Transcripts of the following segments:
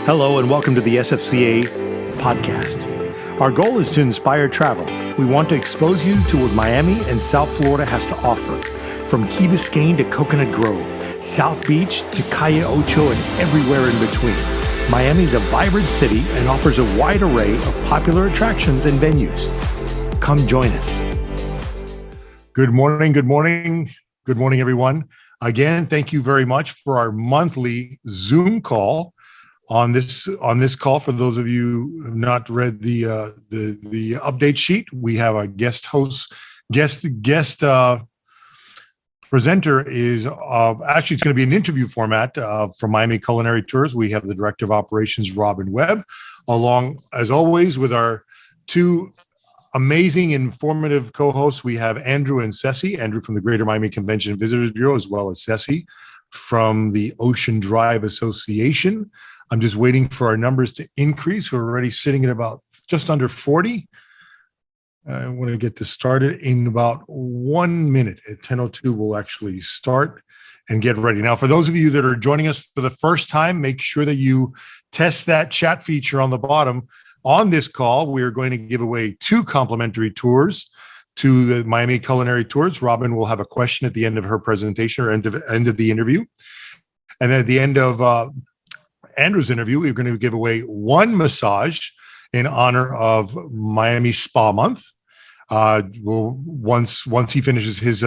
Hello and welcome to the SFCA podcast. Our goal is to inspire travel. We want to expose you to what Miami and South Florida has to offer. From Key Biscayne to Coconut Grove, South Beach to Calle Ocho and everywhere in between. Miami is a vibrant city and offers a wide array of popular attractions and venues. Come join us. Good morning, everyone. Again, thank you very much for our monthly Zoom call. On this call, for those of you who have not read the update sheet, we have a guest presenter is actually it's going to be an interview format from Miami Culinary Tours. We have the Director of Operations, Webb, along as always with our two amazing, informative co-hosts. We have Andrew and Ceci. Andrew from the Greater Miami Convention and Visitors Bureau, as well as Ceci from the Ocean Drive Association. I'm just waiting for our numbers to increase. We're already sitting at about just under 40. I want to get this started in about 1 minute. At 10:02, we'll actually start and get ready. Now, for those of you that are joining us for the first time, make sure that you test that chat feature on the bottom. On this call, we are going to give away 2 complimentary tours to the Miami Culinary Tours. Robin will have a question at the end of her presentation or end of the interview. And then at the end of Andrew's interview, we're going to give away 1 massage in honor of Miami Spa Month. Once he finishes his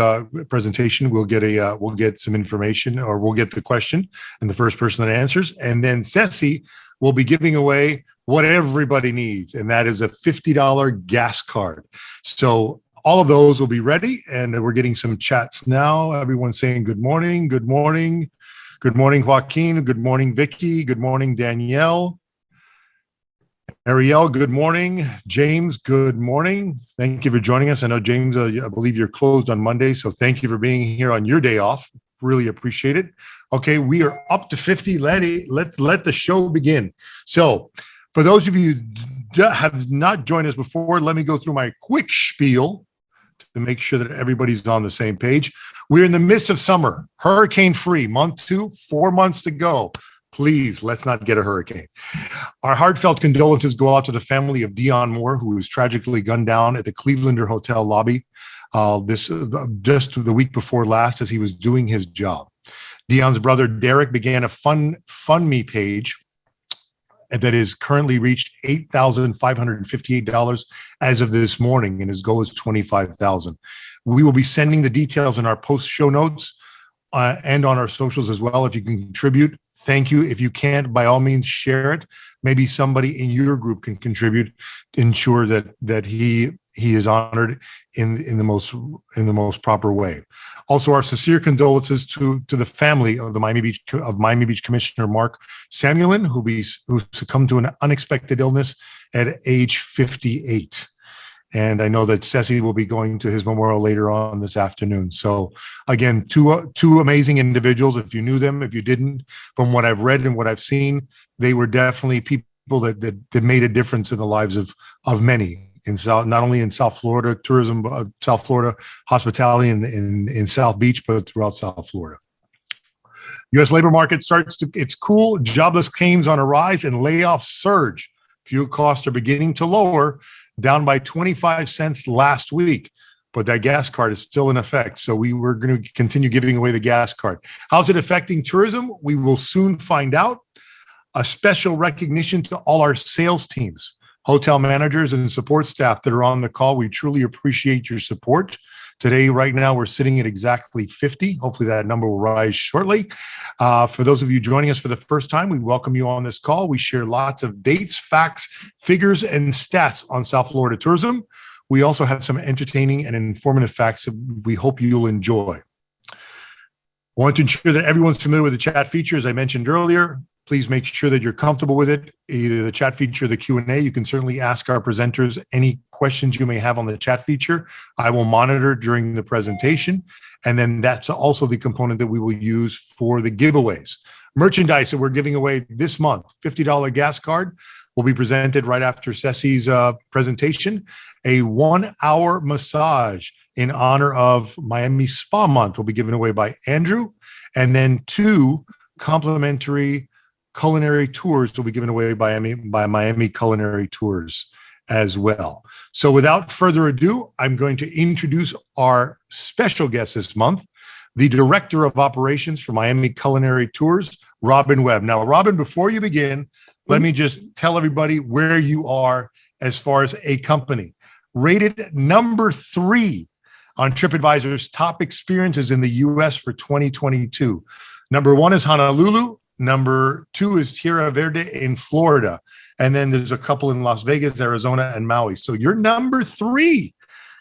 presentation, we'll get some information, or we'll get the question and the first person that answers, and then Ceci will be giving away what everybody needs, and that is a $50 gas card. So all of those will be ready, and we're getting some chats now. Everyone's saying good morning, good morning. Good morning, Joaquin. Good morning, Vicky. Good morning, Danielle. Ariel, good morning. James, good morning. Thank you for joining us. I know, James, I believe you're closed on Monday, so thank you for being here on your day off. Really appreciate it. Okay, we are up to 50. Let the show begin. So for those of you who have not joined us before, let me go through my quick spiel to make sure that everybody's on the same page. We're in the midst of summer, hurricane-free, month 2, 4 months to go. Please, let's not get a hurricane. Our heartfelt condolences go out to the family of Dion Moore, who was tragically gunned down at the Clevelander Hotel lobby just the week before last as he was doing his job. Dion's brother, Derek, began a FundMe page that is currently reached $8,558 as of this morning, and his goal is $25,000. We will be sending the details in our post show notes and on our socials as well. If you can contribute, thank you. If you can't, by all means, share it. Maybe somebody in your group can contribute to ensure that he is honored in the most proper way. Also, our sincere condolences to the family of Miami Beach Commissioner Mark Samuelin, who succumbed to an unexpected illness at age 58. And I know that Ceci will be going to his memorial later on this afternoon. So again, two amazing individuals. If you knew them, if you didn't, from what I've read and what I've seen, they were definitely people that made a difference in the lives of many not only in South Florida tourism, South Florida hospitality in South Beach, but throughout South Florida. U.S. labor market it's cool. Jobless claims on a rise and layoffs surge. Fuel costs are beginning to lower, down by 25 cents last week, but that gas card is still in effect. So we're going to continue giving away the gas card. How's it affecting tourism? We will soon find out. A special recognition to all our sales teams, hotel managers and support staff that are on the call. We truly appreciate your support. Today, right now, we're sitting at exactly 50. Hopefully that number will rise shortly. For those of you joining us for the first time, we welcome you on this call. We share lots of dates, facts, figures, and stats on South Florida tourism. We also have some entertaining and informative facts that we hope you'll enjoy. I want to ensure that everyone's familiar with the chat feature, as I mentioned earlier. Please make sure that you're comfortable with it, either the chat feature or the Q&A. You can certainly ask our presenters any questions you may have on the chat feature. I will monitor during the presentation. And then that's also the component that we will use for the giveaways. Merchandise that we're giving away this month, $50 gas card, will be presented right after Ceci's presentation. A 1-hour massage in honor of Miami Spa Month will be given away by Andrew. And then 2 complimentary culinary tours will be given away by Miami Culinary Tours as well. So without further ado, I'm going to introduce our special guest this month, the Director of Operations for Miami Culinary Tours, Robin Webb. Now, Robin, before you begin, let me just tell everybody where you are as far as a company. Rated number 3 on TripAdvisor's top experiences in the U.S. for 2022. Number 1 is Honolulu. Number 2 is Tierra Verde in Florida. And then there's a couple in Las Vegas, Arizona, and Maui. So you're number 3.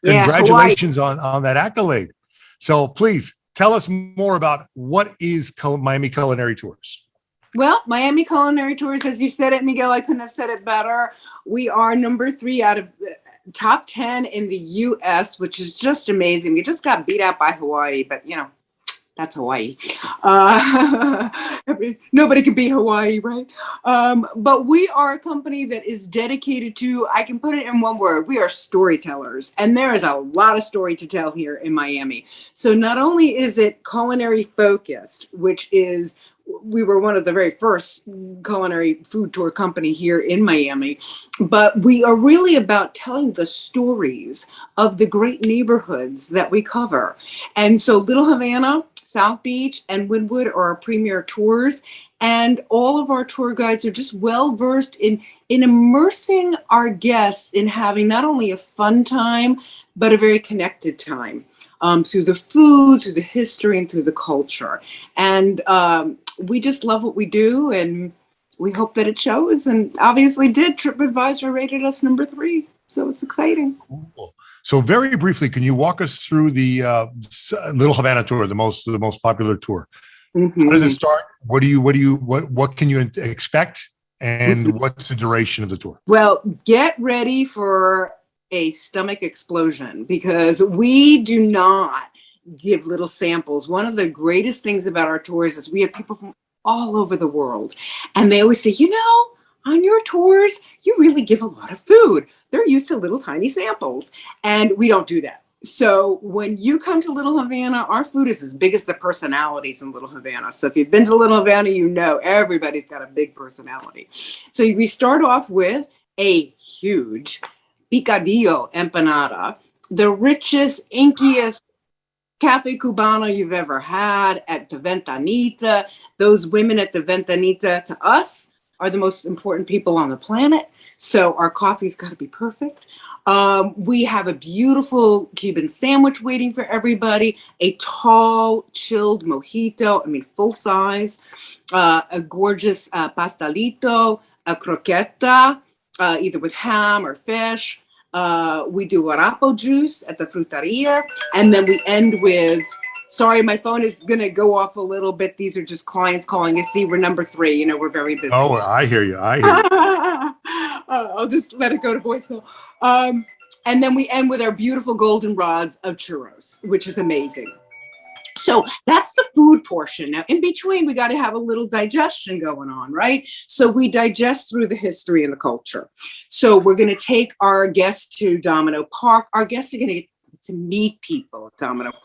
Congratulations on that accolade. So please tell us more about what is Miami Culinary Tours. Well, Miami Culinary Tours, as you said it, Miguel, I couldn't have said it better. We are number 3 out of top 10 in the U.S., which is just amazing. We just got beat out by Hawaii, but that's Hawaii. Nobody can beat Hawaii, right? But we are a company that is dedicated to, I can put it in one word, we are storytellers. And there is a lot of story to tell here in Miami. So not only is it culinary focused, which is, we were one of the very first culinary food tour company here in Miami, but we are really about telling the stories of the great neighborhoods that we cover. And so Little Havana, South Beach, and Wynwood are our premier tours. And all of our tour guides are just well-versed in immersing our guests in having not only a fun time, but a very connected time through the food, through the history, and through the culture. And we just love what we do, and we hope that it shows. And obviously did. TripAdvisor rated us number 3. So it's exciting. Cool. So very briefly, can you walk us through the Little Havana tour, the most popular tour? Mm-hmm. How does it start? What can you expect? And what's the duration of the tour? Well, get ready for a stomach explosion, because we do not give little samples. One of the greatest things about our tours is we have people from all over the world. And they always say, on your tours, you really give a lot of food. They're used to little tiny samples. And we don't do that. So when you come to Little Havana, our food is as big as the personalities in Little Havana. So if you've been to Little Havana, everybody's got a big personality. So we start off with a huge picadillo empanada, the richest, inkiest Cafe Cubano you've ever had at the Ventanita. Those women at the Ventanita, to us, are the most important people on the planet. So our coffee's got to be perfect. We have a beautiful Cuban sandwich waiting for everybody, a tall, chilled mojito, full size, a gorgeous pastelito, a croqueta, either with ham or fish. We do guarapo juice at the fruteria. And then we end with, sorry, my phone is going to go off a little bit. These are just clients calling us. See, we're number 3. We're very busy. Oh, I hear you. I'll just let it go to voicemail. And then we end with our beautiful golden rods of churros, which is amazing. So that's the food portion. Now, in between, we got to have a little digestion going on, right? So we digest through the history and the culture. So we're going to take our guests to Domino Park. Our guests are going to get to meet people at Domino Park.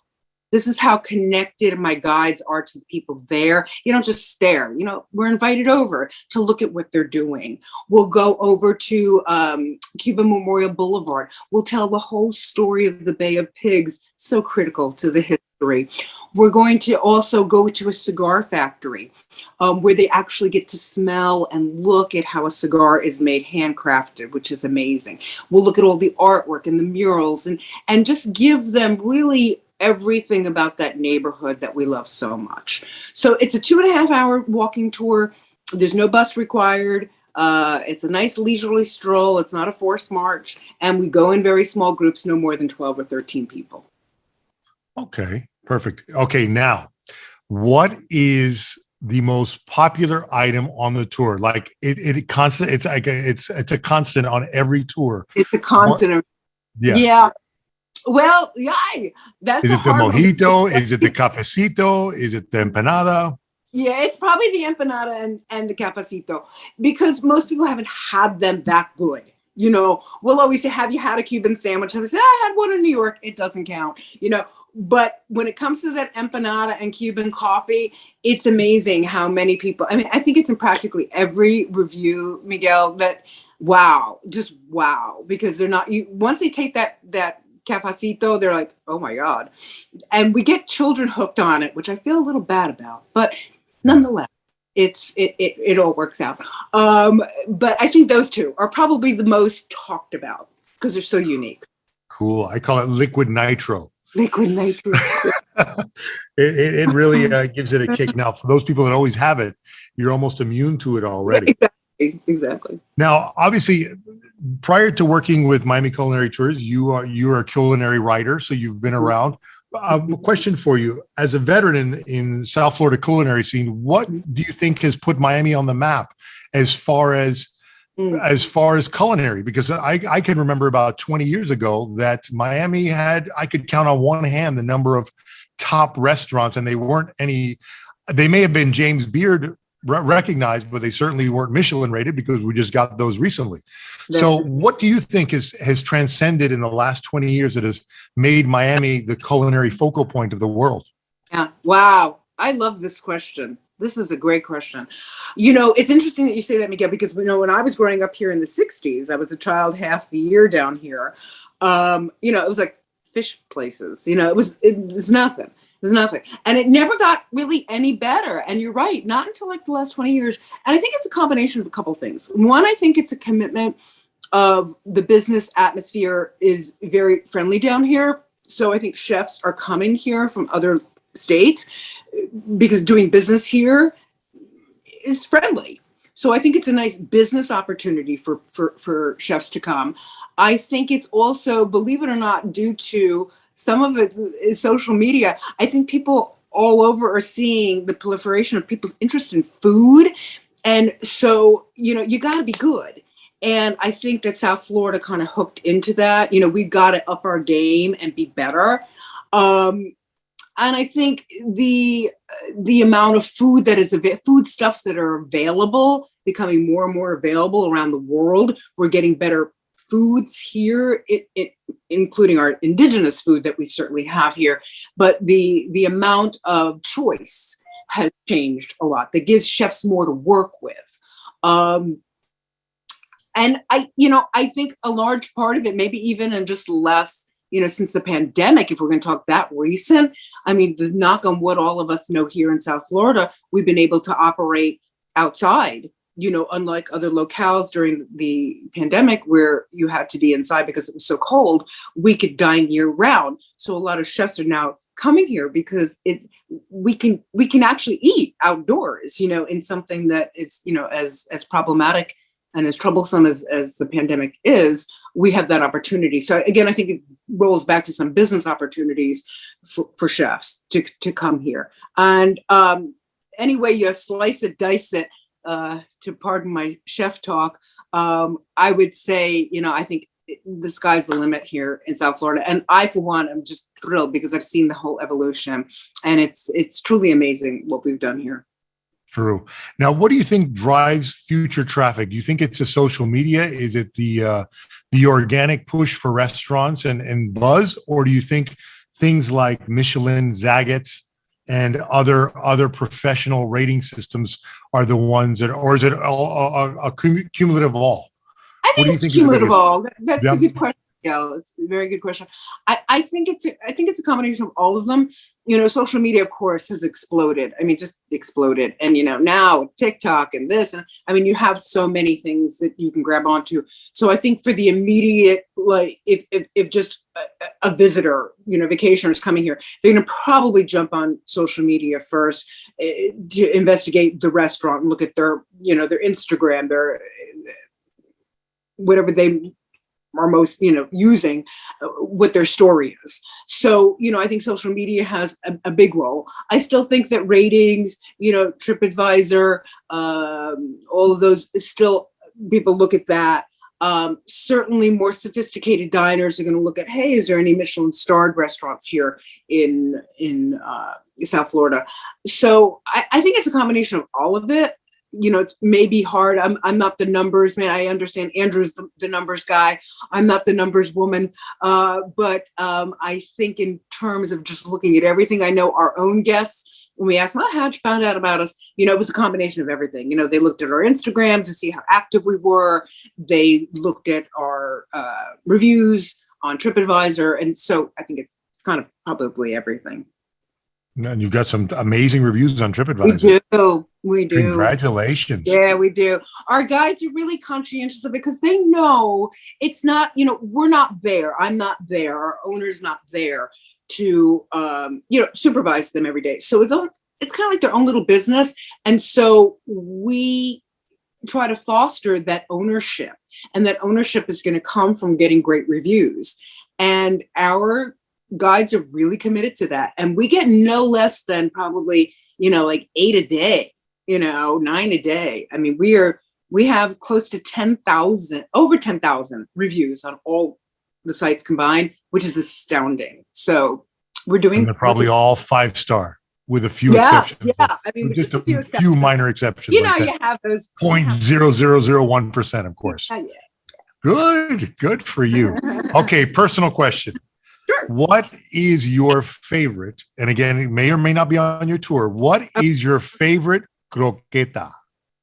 This is how connected my guides are to the people there. You don't just stare. We're invited over to look at what they're doing. We'll go over to Cuban Memorial Boulevard. We'll tell the whole story of the Bay of Pigs, so critical to the history. We're going to also go to a cigar factory where they actually get to smell and look at how a cigar is made handcrafted, which is amazing. We'll look at all the artwork and the murals and just give them really everything about that neighborhood that we love so much. So it's a 2.5-hour walking tour. There's no bus required. It's a nice leisurely stroll. It's not a forced march. And we go in very small groups, no more than 12 or 13 people. Okay, perfect. Okay, now, what is the most popular item on the tour? Like it constant. It's a constant on every tour. It's a constant. Yeah. Well, yeah, that's Is it the mojito? Is it the cafecito? Is it the empanada? Yeah, it's probably the empanada and the cafecito, because most people haven't had them that good. We'll always say, have you had a Cuban sandwich? And I say, I had one in New York. It doesn't count, But when it comes to that empanada and Cuban coffee, it's amazing how many people, I mean, I think it's in practically every review, Miguel, that wow, just wow, because they're not, once they take that cafecito, they're like, oh my God. And we get children hooked on it, which I feel a little bad about, but nonetheless, it all works out. But I think those two are probably the most talked about because they're so unique. Cool. I call it liquid nitro. Liquid nitro. It really gives it a kick. Now, for those people that always have it, you're almost immune to it already. Exactly. Now, obviously, prior to working with Miami Culinary Tours, you're a culinary writer, so you've been around. A question for you: as a veteran in South Florida culinary scene, what do you think has put Miami on the map as far as culinary? Because I can remember about 20 years ago that Miami I could count on one hand the number of top restaurants, and they weren't any. They may have been James Beard recognized, but they certainly weren't Michelin rated because we just got those recently. So what do you think has transcended in the last 20 years that has made Miami the culinary focal point of the world? Yeah. Wow. I love this question. This is a great question. It's interesting that you say that, Miguel, because when I was growing up here in the 60s, I was a child half the year down here. It was like fish places, it was nothing. There's nothing. And it never got really any better. And you're right, not until like the last 20 years. And I think it's a combination of a couple of things. One, I think it's a commitment of the business atmosphere is very friendly down here. So I think chefs are coming here from other states because doing business here is friendly. So I think it's a nice business opportunity for chefs to come. I think it's also, believe it or not, due to some of it is social media. I think people all over are seeing the proliferation of people's interest in food. And so, you got to be good. And I think that South Florida kind of hooked into that. We've got to up our game and be better. And I think the amount of food foodstuffs that are available, becoming more and more available around the world. We're getting better foods here, including our indigenous food that we certainly have here. But the amount of choice has changed a lot. That gives chefs more to work with. And I think a large part of it, maybe even in just less, since the pandemic, if we're going to talk that recent, I mean, the knock on wood, all of us know here in South Florida, we've been able to operate outside, unlike other locales during the pandemic where you had to be inside because it was so cold, we could dine year round. So a lot of chefs are now coming here because we can actually eat outdoors, in something that is, as problematic and as troublesome as the pandemic is, we have that opportunity. So again, I think it rolls back to some business opportunities for chefs to come here. And any way you slice it, dice it, to pardon my chef talk, I would say, I think the sky's the limit here in South Florida. And I, for one, am just thrilled because I've seen the whole evolution, and it's truly amazing what we've done here. True. Now, what do you think drives future traffic? Do you think it's a social media? Is it the organic push for restaurants and buzz? Or do you think things like Michelin, Zagat's, and other professional rating systems are the ones that, or is it all a cumulative of all? I think it's cumulative of all. That's a good question. Yeah, it's a very good question. I think it's a combination of all of them. Social media, of course, has exploded. I mean, just exploded. And, now TikTok and this, and I mean, you have so many things that you can grab onto. So I think for the immediate, like if just a visitor, vacationer is coming here, they're going to probably jump on social media first to investigate the restaurant and look at their Instagram, their whatever they are most, using, what their story is. So, I think social media has a big role. I still think that ratings, TripAdvisor, all of those, still people look at that. Certainly more sophisticated diners are going to look at, hey, is there any Michelin starred restaurants here in South Florida? So I think it's a combination of all of it. it's maybe hard. I'm not the numbers man. I understand Andrew's the numbers guy. I'm not the numbers woman. But I think in terms of just looking at everything, I know our own guests, when we asked them, how'd you find out about us? It was a combination of everything. They looked at our Instagram to see how active we were. They looked at our reviews on TripAdvisor. And so I think it's kind of probably everything. And you've got some amazing reviews on TripAdvisor. We do. Congratulations. Yeah, we do. Our guides are really conscientious of it because they know it's not, we're not there. I'm not there. Our owner's not there to, supervise them every day. So it's kind of like their own little business. And so we try to foster that ownership, and that ownership is going to come from getting great reviews. And our guides are really committed to that. And we get no less than probably, like 8 a day, 9 a day. I mean, we have close to over 10,000 reviews on all the sites combined, which is astounding. So we're doing. And they're probably all 5-star with a few exceptions. Yeah. I mean, just a few minor exceptions. You have those 0.0001%, of course. Yeah. Good for you. Okay, personal question. Sure. What is your favorite? And again, it may or may not be on your tour. What is your favorite croqueta?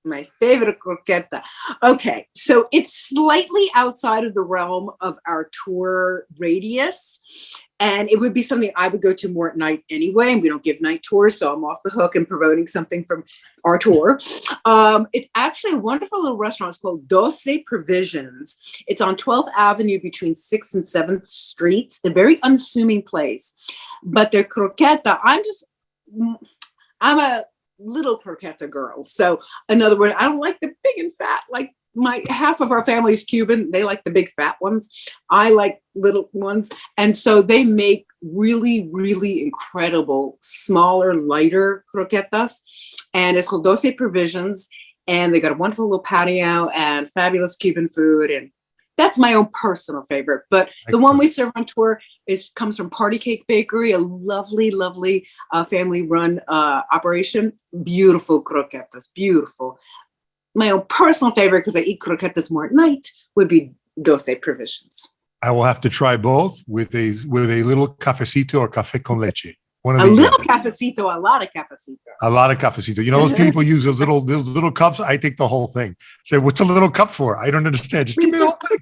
My favorite croqueta. Okay, so it's slightly outside of the realm of our tour radius. And it would be something I would go to more at night anyway. And we don't give night tours, so I'm off the hook and promoting something from our tour. It's actually a wonderful little restaurant. It's called Dossi Provisions. It's on 12th Avenue between 6th and 7th Streets. A very unassuming place. But their croqueta, I'm a little croqueta girl. So in other words, I don't like the big and fat, like half of our family is Cuban. They like the big fat ones. I like little ones. And so they make really, really incredible, smaller, lighter croquetas. And it's called Dossi Provisions. And they got a wonderful little patio and fabulous Cuban food. And that's my own personal favorite. But the one we serve on tour comes from Party Cake Bakery, a lovely, lovely family-run operation. Beautiful croquetas, beautiful. My own personal favorite, because I eat croquetas more at night, would be Dossi Provisions. I will have to try both with a little cafecito or café con leche. A little cafecito, a lot of cafecito. A lot of cafecito. Those people use those little cups. I take the whole thing. Say, what's a little cup for? I don't understand. Just give me the whole thing.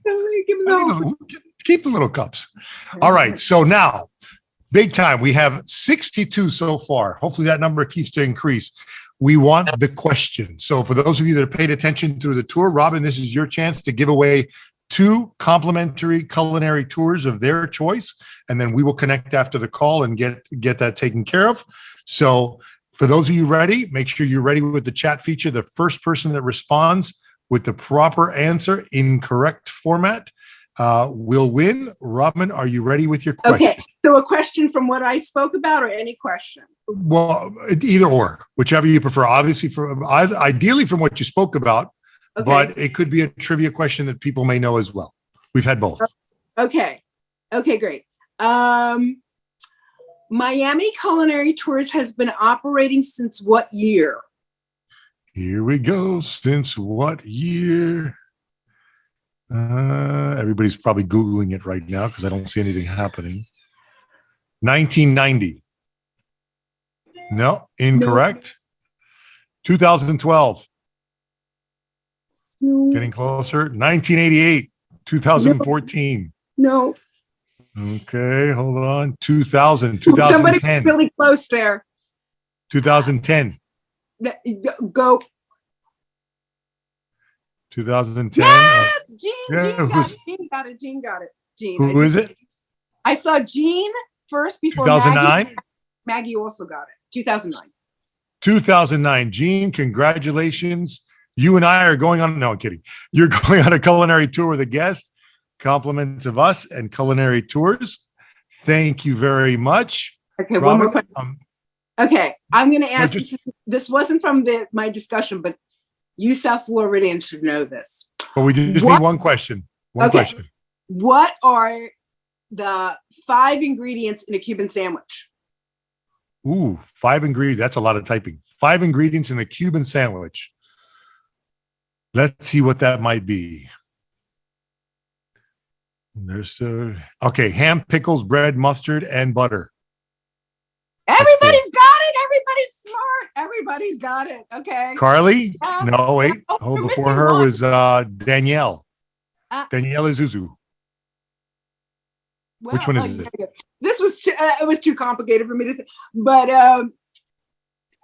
Give me the whole thing. Keep the little cups. All right. So now, big time. We have 62 so far. Hopefully that number keeps to increase. We want the question. So for those of you that have paid attention through the tour, Robin, this is your chance to give away 2 complimentary culinary tours of their choice. And then we will connect after the call and get that taken care of. So for those of you ready, make sure you're ready with the chat feature. The first person that responds with the proper answer in correct format will win. Robin, are you ready with your question? Okay. So a question from what I spoke about, or any question? Well, either or, whichever you prefer. Obviously, ideally from what you spoke about, okay. But it could be a trivia question that people may know as well. We've had both. Okay, great. Miami Culinary Tours has been operating since what year? Here we go. Since what year? Everybody's probably Googling it right now because I don't see anything happening. 1990. No, incorrect. No. 2012. No. Getting closer. 1988. 2014. No. Okay, hold on. 2010. Somebody's really close there. 2010. Go. 2010. Yes, Gene got it. Gene got it. Who is it? I saw Gene first before 2009. Maggie also got it. 2009. 2009. Gene, congratulations. You and I are going on. No, I'm kidding. You're going on a culinary tour with a guest. Compliments of us and Culinary Tours. Thank you very much. Okay, Robin, one more question. Okay, I'm going to ask. This wasn't from my discussion, but you South Floridians should know this. But we just need one question. One question. What are the 5 ingredients in a Cuban sandwich? Ooh, 5 ingredients. That's a lot of typing. 5 ingredients in the Cuban sandwich. Let's see what that might be. Okay, ham, pickles, bread, mustard, and butter. Everybody's got it. Everybody's smart. Everybody's got it. Okay. Carly? No, wait. We're Before missing her one. was Danielle. Danielle Izuzu. Well, Which one is it? This was it was too complicated for me to say, but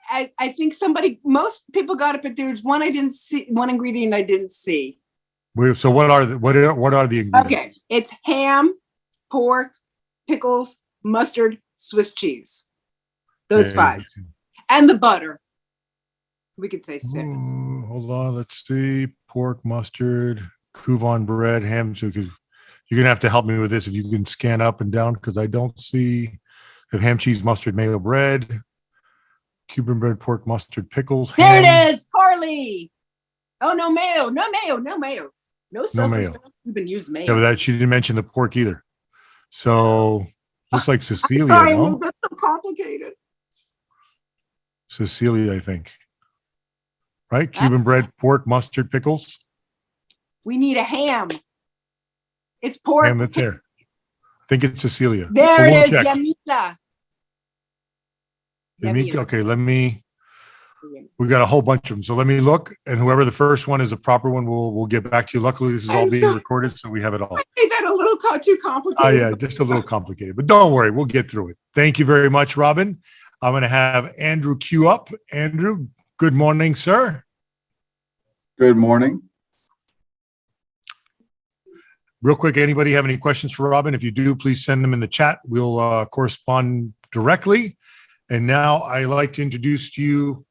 I think most people got it, but there's one I didn't see, one ingredient I didn't see. So what are the ingredients? Okay, it's ham, pork, pickles, mustard, Swiss cheese. Those 5, and the butter. We could say 6. Hold on, let's see. Pork, mustard, Cuban bread, ham. So you're gonna have to help me with this if you can scan up and down because I don't see the ham, cheese, mustard, mayo, bread, Cuban bread, pork, mustard, pickles. There it is, Carly. Oh, no mayo, no mayo, no mayo, no mayo. You've been using mayo. Yeah, but that she didn't mention the pork either. So looks like Cecilia. Sorry, no? that's so complicated. Cecilia, I think. Right? Cuban bread, pork, mustard, pickles. We need a ham. It's pork. Ham that's there. I think it's Cecilia. There it is, Yamita. Okay, we got a whole bunch of them. So let me look, and whoever the first one is a proper one, we'll get back to you. Luckily, this is all being recorded, so we have it all. I made that a little too complicated. Oh, yeah, just a little complicated, but don't worry, we'll get through it. Thank you very much, Robin. I'm going to have Andrew queue up. Andrew, good morning, sir. Good morning. Real quick, anybody have any questions for Robin? If you do, please send them in the chat. We'll correspond directly. And now I like to introduce to you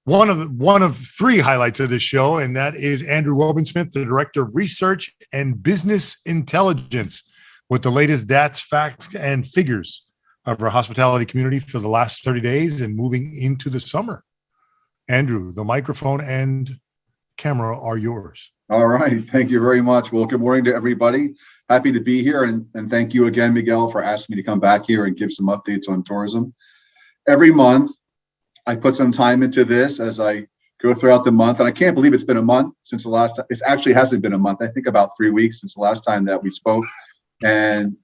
one of 3 highlights of this show, and that is Andrew Robinsmith, the Director of Research and Business Intelligence, with the latest stats, facts, and figures of our hospitality community for the last 30 days and moving into the summer. Andrew, the microphone and camera are yours. All right. Thank you very much. Well, good morning to everybody. Happy to be here. And thank you again, Miguel, for asking me to come back here and give some updates on tourism. Every month, I put some time into this as I go throughout the month. And I can't believe it's been a month since the last time. It actually hasn't been a month. I think about 3 weeks since the last time that we spoke. And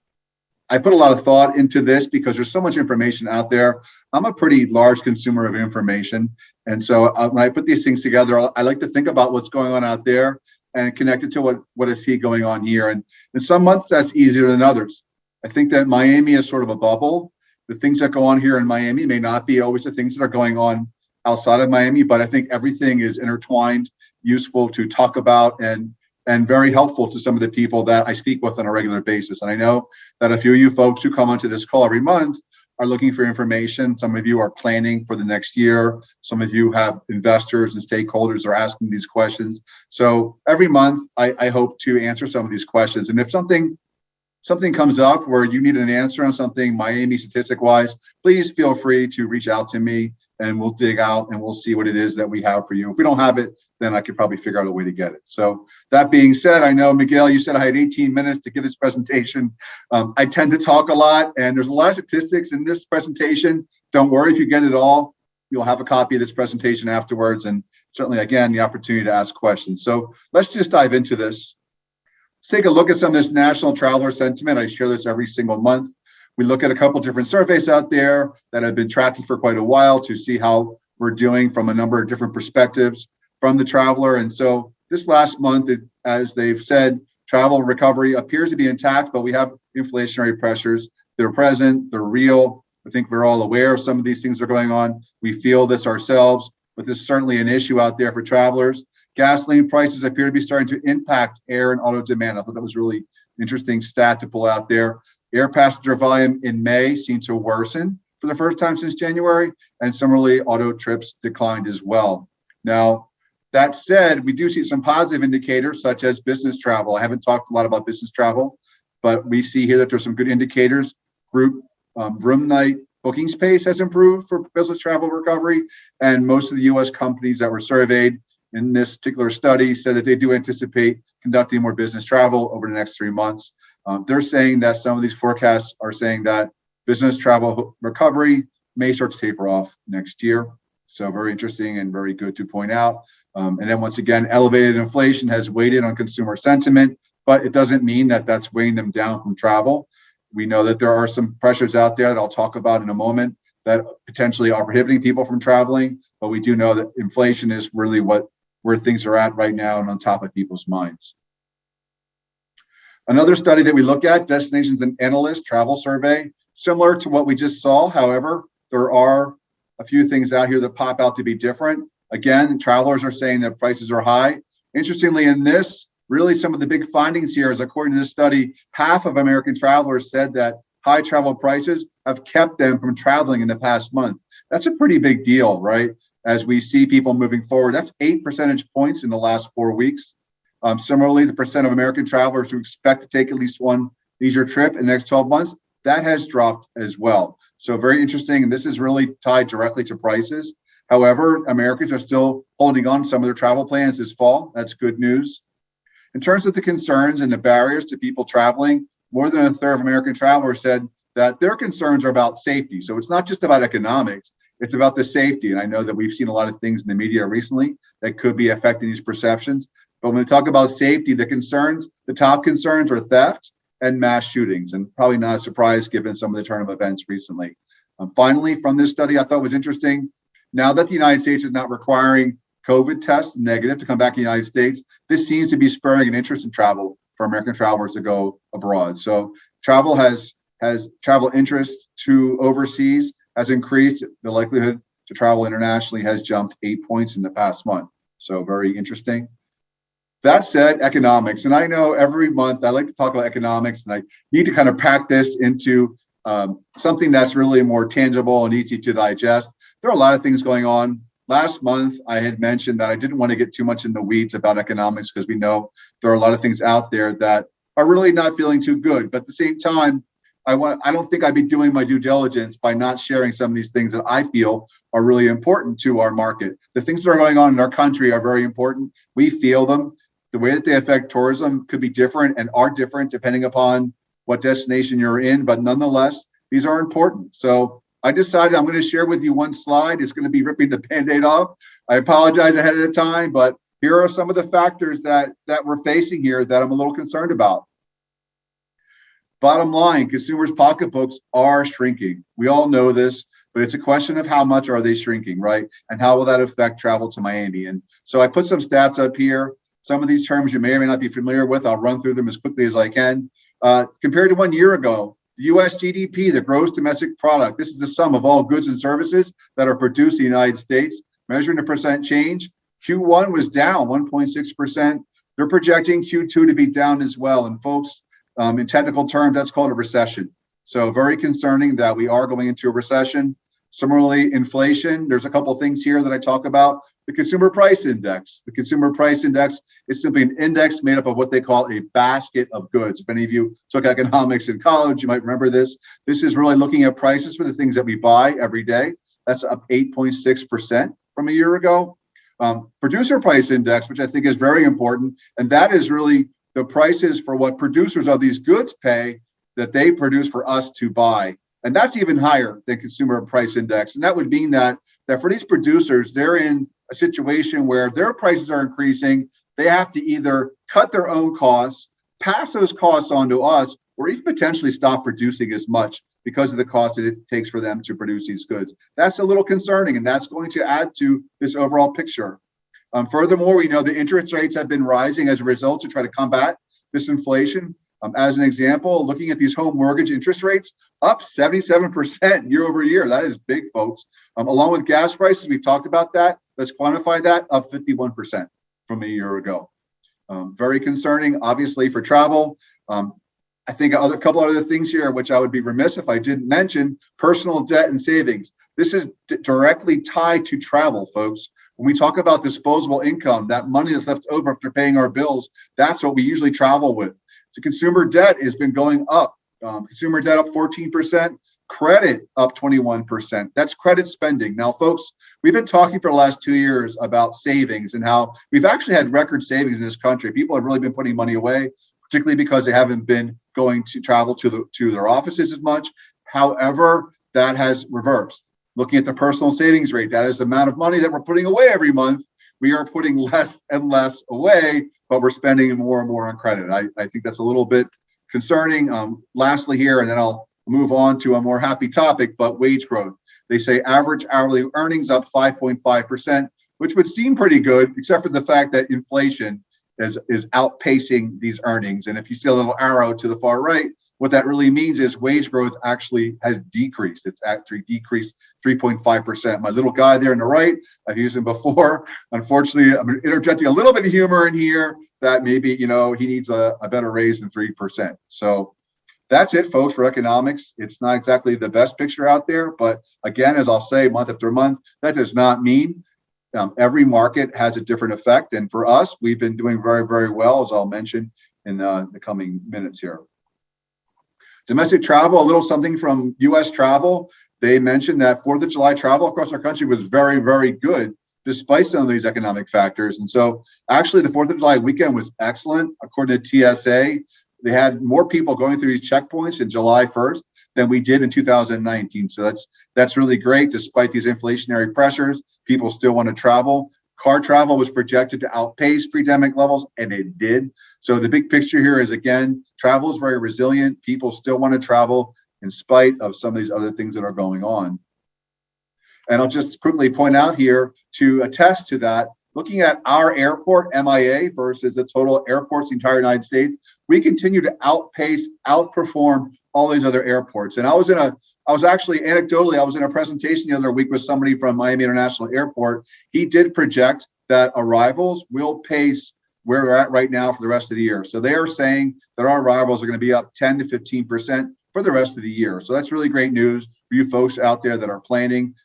I put a lot of thought into this because there's so much information out there. I'm a pretty large consumer of information. And so when I put these things together, I like to think about what's going on out there and connect it to what I see going on here. And in some months, that's easier than others. I think that Miami is sort of a bubble. The things that go on here in Miami may not be always the things that are going on outside of Miami, but I think everything is intertwined, useful to talk about, and very helpful to some of the people that I speak with on a regular basis. And I know that a few of you folks who come onto this call every month are looking for information. Some of you are planning for the next year. Some of you have investors and stakeholders are asking these questions. So every month, I hope to answer some of these questions. And if something comes up where you need an answer on something Miami statistic wise, please feel free to reach out to me and we'll dig out and we'll see what it is that we have for you. If we don't have it, then I could probably figure out a way to get it. So that being said, I know, Miguel, you said I had 18 minutes to give this presentation. I tend to talk a lot and there's a lot of statistics in this presentation. Don't worry if you get it all, you'll have a copy of this presentation afterwards. And certainly, again, the opportunity to ask questions. So let's just dive into this. Let's take a look at some of this national traveler sentiment. I share this every single month. We look at a couple different surveys out there that I've been tracking for quite a while to see how we're doing from a number of different perspectives from the traveler. And so this last month, as they've said, travel recovery appears to be intact, but we have inflationary pressures. They're present, they're real. I think we're all aware of some of these things that are going on. We feel this ourselves, but this is certainly an issue out there for travelers. Gasoline prices appear to be starting to impact air and auto demand. I thought that was really interesting stat to pull out there. Air passenger volume in May seemed to worsen for the first time since January, and similarly, auto trips declined as well. Now, that said, we do see some positive indicators such as business travel. I haven't talked a lot about business travel, but we see here that there's some good indicators. Group room night booking space has improved for business travel recovery, and most of the U.S. companies that were surveyed in this particular study said that they do anticipate conducting more business travel over the next 3 months. They're saying that some of these forecasts are saying that business travel recovery may start to taper off next year. So very interesting and very good to point out. And then once again, elevated inflation has weighed on consumer sentiment, but it doesn't mean that that's weighing them down from travel. We know that there are some pressures out there that I'll talk about in a moment that potentially are prohibiting people from traveling, but we do know that inflation is really where things are at right now and on top of people's minds. Another study that we look at, Destinations and Analysts Travel Survey, similar to what we just saw. However, there are a few things out here that pop out to be different. Again, travelers are saying that prices are high. Interestingly, in this, really some of the big findings here is, according to this study, half of American travelers said that high travel prices have kept them from traveling in the past month. That's a pretty big deal, right? As we see people moving forward, that's 8 percentage points in the last 4 weeks. Similarly, the percent of American travelers who expect to take at least one leisure trip in the next 12 months, that has dropped as well. So very interesting. And this is really tied directly to prices. However, Americans are still holding on to some of their travel plans this fall. That's good news. In terms of the concerns and the barriers to people traveling, more than a third of American travelers said that their concerns are about safety. So it's not just about economics, it's about the safety. And I know that we've seen a lot of things in the media recently that could be affecting these perceptions. But when we talk about safety, the top concerns are theft and mass shootings, and probably not a surprise given some of the turn of events recently. Finally, from this study, I thought was interesting. Now that the United States is not requiring COVID tests negative to come back to the United States, this seems to be spurring an interest in travel for American travelers to go abroad. So travel travel interest to overseas has increased. The likelihood to travel internationally has jumped 8 points in the past month. So very interesting. That said, economics, and I know every month I like to talk about economics, and I need to kind of pack this into something that's really more tangible and easy to digest. There are a lot of things going on. Last month, I had mentioned that I didn't want to get too much in the weeds about economics because we know there are a lot of things out there that are really not feeling too good. But at the same time, I don't think I'd be doing my due diligence by not sharing some of these things that I feel are really important to our market. The things that are going on in our country are very important. We feel them. The way that they affect tourism could be different and are different depending upon what destination you're in, but nonetheless, these are important. So I decided I'm going to share with you one slide. It's going to be ripping the Band-Aid off. I apologize ahead of time, but here are some of the factors that we're facing here that I'm a little concerned about. Bottom line, consumers' pocketbooks are shrinking. We all know this, but it's a question of how much are they shrinking, right? And how will that affect travel to Miami? And so I put some stats up here. Some of these terms you may or may not be familiar with. I'll run through them as quickly as I can. Compared to 1 year ago, the U.S. GDP, the gross domestic product, this is the sum of all goods and services that are produced in the United States, measuring the percent change. Q1 was down 1.6%. They're projecting Q2 to be down as well. And folks, in technical terms, that's called a recession. So very concerning that we are going into a recession. Similarly, inflation, there's a couple of things here that I talk about. The Consumer Price Index. The Consumer Price Index is simply an index made up of what they call a basket of goods. If any of you took economics in college, you might remember this. This is really looking at prices for the things that we buy every day. That's up 8.6% from a year ago. Producer Price Index, which I think is very important, and that is really the prices for what producers of these goods pay that they produce for us to buy. And that's even higher than Consumer Price Index. And that would mean that for these producers, they're in a situation where their prices are increasing. They have to either cut their own costs, pass those costs on to us, or even potentially stop producing as much because of the cost that it takes for them to produce these goods. That's a little concerning, and that's going to add to this overall picture. Furthermore, we know the interest rates have been rising as a result to try to combat this inflation. As an example, looking at these home mortgage interest rates, up 77% year over year. That is big, folks. Along with gas prices, we've talked about that. Let's quantify that, up 51% from a year ago. Very concerning, obviously, for travel. I think a couple other things here, which I would be remiss if I didn't mention, personal debt and savings. This is directly tied to travel, folks. When we talk about disposable income, that money that's left over after paying our bills, that's what we usually travel with. So consumer debt has been going up. Consumer debt up 14%, credit up 21%. That's credit spending. Now, folks, we've been talking for the last 2 years about savings and how we've actually had record savings in this country. People have really been putting money away, particularly because they haven't been going to travel to their offices as much. However, that has reversed. Looking at the personal savings rate, that is the amount of money that we're putting away every month. We are putting less and less away, but we're spending more and more on credit. I think that's a little bit concerning. Lastly here, and then I'll move on to a more happy topic, but wage growth. They say average hourly earnings up 5.5%, which would seem pretty good, except for the fact that inflation is outpacing these earnings. And if you see a little arrow to the far right, what that really means is wage growth actually has decreased. It's actually decreased 3.5%. My little guy there on the right, I've used him before. Unfortunately, I'm interjecting a little bit of humor in here that maybe, he needs a better raise than 3%. So that's it, folks, for economics. It's not exactly the best picture out there, but again, as I'll say month after month, that does not mean every market has a different effect. And for us, we've been doing very, very well, as I'll mention in the coming minutes here. Domestic travel, a little something from U.S. Travel. They mentioned that 4th of July travel across our country was very, very good, despite some of these economic factors. And so actually the 4th of July weekend was excellent. According to TSA, they had more people going through these checkpoints in July 1st than we did in 2019. So that's really great. Despite these inflationary pressures, people still want to travel. Car travel was projected to outpace pre-pandemic levels, and it did. So the big picture here is, again, travel is very resilient. People still want to travel in spite of some of these other things that are going on. And I'll just quickly point out here to attest to that, looking at our airport, MIA, versus the total airports in the entire United States, we continue to outperform all these other airports. And I was in a presentation the other week with somebody from Miami International Airport. He did project that arrivals will pace where we're at right now for the rest of the year. So they are saying that our arrivals are going to be up 10 to 15% for the rest of the year. So that's really great news for you folks out there that are planning,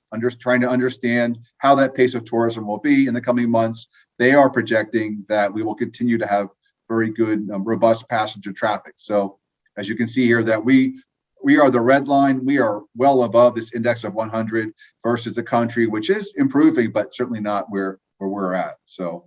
trying to understand how that pace of tourism will be in the coming months. They are projecting that we will continue to have very good, robust passenger traffic. So as you can see here, that we are the red line. We are well above this index of 100 versus the country, which is improving, but certainly not where we're at. So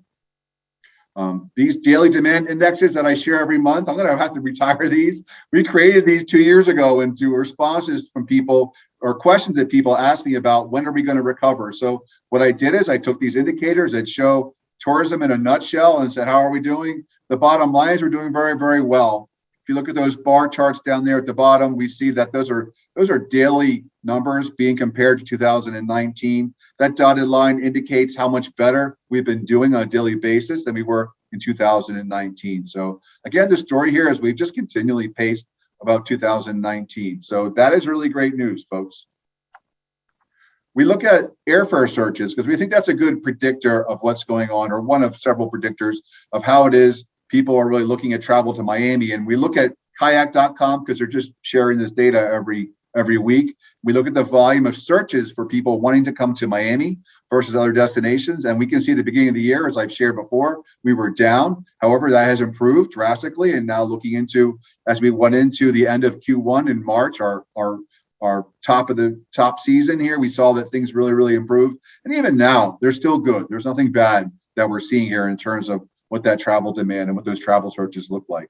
these daily demand indexes that I share every month, I'm going to have to retire these. We created these 2 years ago into responses from people or questions that people asked me about when are we going to recover. So what I did is I took these indicators that show tourism in a nutshell and said, how are we doing? The bottom line is we're doing very, very well. If you look at those bar charts down there at the bottom, we see that those are daily numbers being compared to 2019. That dotted line indicates how much better we've been doing on a daily basis than we were in 2019. So again, the story here is we've just continually paced about 2019. So that is really great news, folks. We look at airfare searches because we think that's a good predictor of what's going on, or one of several predictors of how it is people are really looking at travel to Miami. And we look at kayak.com because they're just sharing this data every week. We look at the volume of searches for people wanting to come to Miami versus other destinations. And we can see at the beginning of the year, as I've shared before, we were down. However, that has improved drastically. And now looking into, as we went into the end of Q1 in March, our top of the top season here, we saw that things really, really improved. And even now, they're still good. There's nothing bad that we're seeing here in terms of what that travel demand and what those travel searches look like.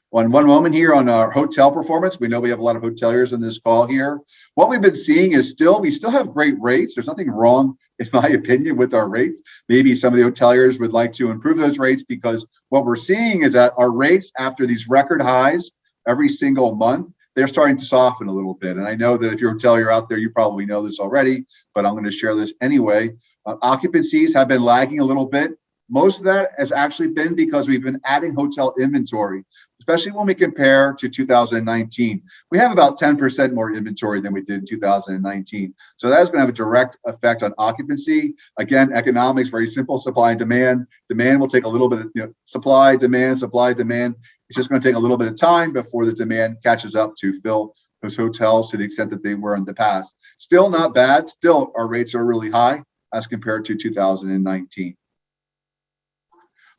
One moment here on our hotel performance. We know we have a lot of hoteliers in this call here. What we've been seeing is we still have great rates. There's nothing wrong, in my opinion, with our rates. Maybe some of the hoteliers would like to improve those rates, because what we're seeing is that our rates after these record highs every single month, they're starting to soften a little bit. And I know that if you're a hotelier out there, you probably know this already, but I'm going to share this anyway. Occupancies have been lagging a little bit. Most of that has actually been because we've been adding hotel inventory, especially when we compare to 2019. We have about 10% more inventory than we did in 2019. So that's going to have a direct effect on occupancy. Again, economics, very simple, supply and demand. Demand will take a little bit of supply, demand. It's just going to take a little bit of time before the demand catches up to fill those hotels to the extent that they were in the past. Still not bad. Still, our rates are really high as compared to 2019.